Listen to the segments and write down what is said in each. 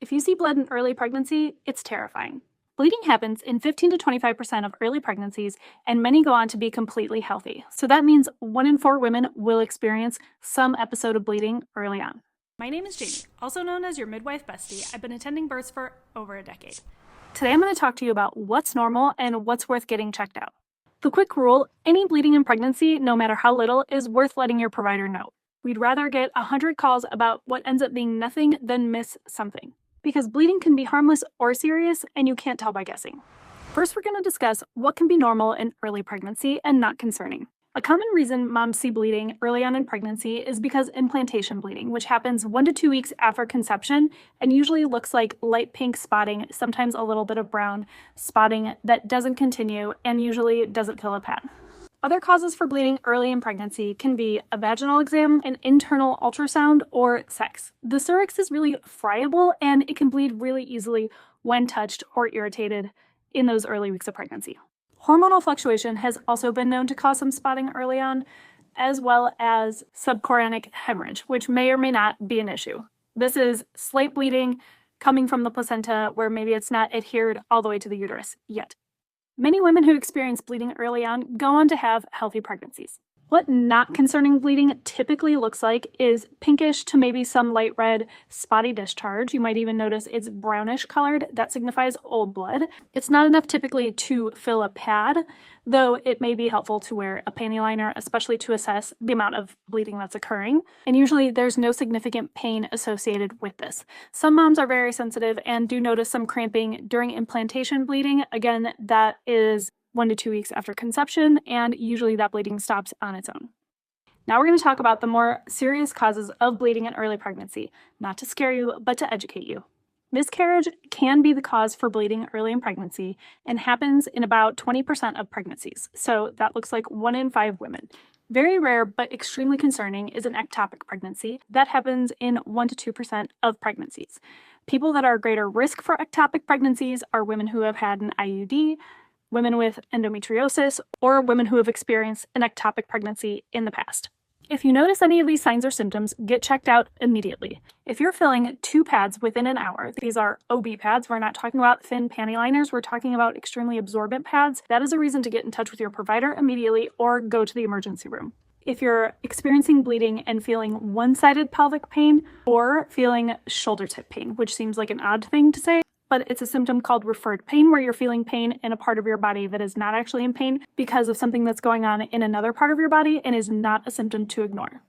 If you see blood in early pregnancy, it's terrifying. Bleeding happens in 15 to 25% of early pregnancies, and many go on to be completely healthy. So that means 1 in 4 women will experience some episode of bleeding early on. My name is Jamie, also known as your midwife bestie. I've been attending births for over a decade. Today I'm going to talk to you about what's normal and what's worth getting checked out. The quick rule, any bleeding in pregnancy, no matter how little, is worth letting your provider know. We'd rather get 100 calls about what ends up being nothing than miss something, because bleeding can be harmless or serious, and you can't tell by guessing. First, we're going to discuss what can be normal in early pregnancy and not concerning. A common reason moms see bleeding early on in pregnancy is because implantation bleeding, which happens 1 to 2 weeks after conception and usually looks like light pink spotting, sometimes a little bit of brown spotting that doesn't continue and usually doesn't fill a pad. Other causes for bleeding early in pregnancy can be a vaginal exam, an internal ultrasound, or sex. The cervix is really friable and it can bleed really easily when touched or irritated in those early weeks of pregnancy. Hormonal fluctuation has also been known to cause some spotting early on, as well as subchorionic hemorrhage, which may or may not be an issue. This is slight bleeding coming from the placenta where maybe it's not adhered all the way to the uterus yet. Many women who experience bleeding early on go on to have healthy pregnancies. What not concerning bleeding typically looks like is pinkish to maybe some light red spotty discharge. You might even notice it's brownish colored. That signifies old blood. It's not enough typically to fill a pad, though it may be helpful to wear a panty liner, especially to assess the amount of bleeding that's occurring. And usually there's no significant pain associated with this. Some moms are very sensitive and do notice some cramping during implantation bleeding. Again, that is 1 to 2 weeks after conception, and usually that bleeding stops on its own. Now we're going to talk about the more serious causes of bleeding in early pregnancy, not to scare you, but to educate you. Miscarriage can be the cause for bleeding early in pregnancy and happens in about 20% of pregnancies, so that looks like 1 in 5 women. Very rare but extremely concerning is an ectopic pregnancy. That happens in 1 to 2% of pregnancies. People that are at greater risk for ectopic pregnancies are women who have had an IUD, women with endometriosis, or women who have experienced an ectopic pregnancy in the past. If you notice any of these signs or symptoms, get checked out immediately. If you're filling 2 pads within an hour, these are OB pads, we're not talking about thin panty liners, we're talking about extremely absorbent pads, that is a reason to get in touch with your provider immediately or go to the emergency room. If you're experiencing bleeding and feeling one-sided pelvic pain or feeling shoulder tip pain, which seems like an odd thing to say, but it's a symptom called referred pain where you're feeling pain in a part of your body that is not actually in pain because of something that's going on in another part of your body and is not a symptom to ignore.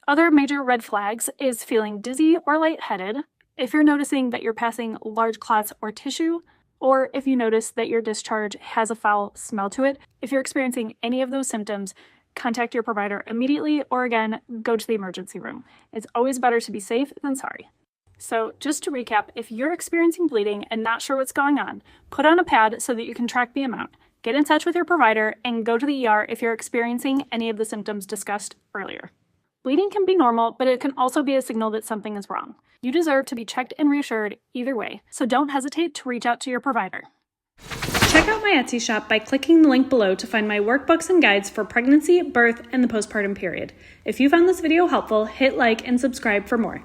Other major red flags is feeling dizzy or lightheaded, if you're noticing that you're passing large clots or tissue, or if you notice that your discharge has a foul smell to it. If you're experiencing any of those symptoms, contact your provider immediately or again, go to the emergency room. It's always better to be safe than sorry. So just to recap, if you're experiencing bleeding and not sure what's going on, put on a pad so that you can track the amount. Get in touch with your provider and go to the ER if you're experiencing any of the symptoms discussed earlier. Bleeding can be normal, but it can also be a signal that something is wrong. You deserve to be checked and reassured either way, so don't hesitate to reach out to your provider. Check out my Etsy shop by clicking the link below to find my workbooks and guides for pregnancy, birth, and the postpartum period. If you found this video helpful, hit like and subscribe for more.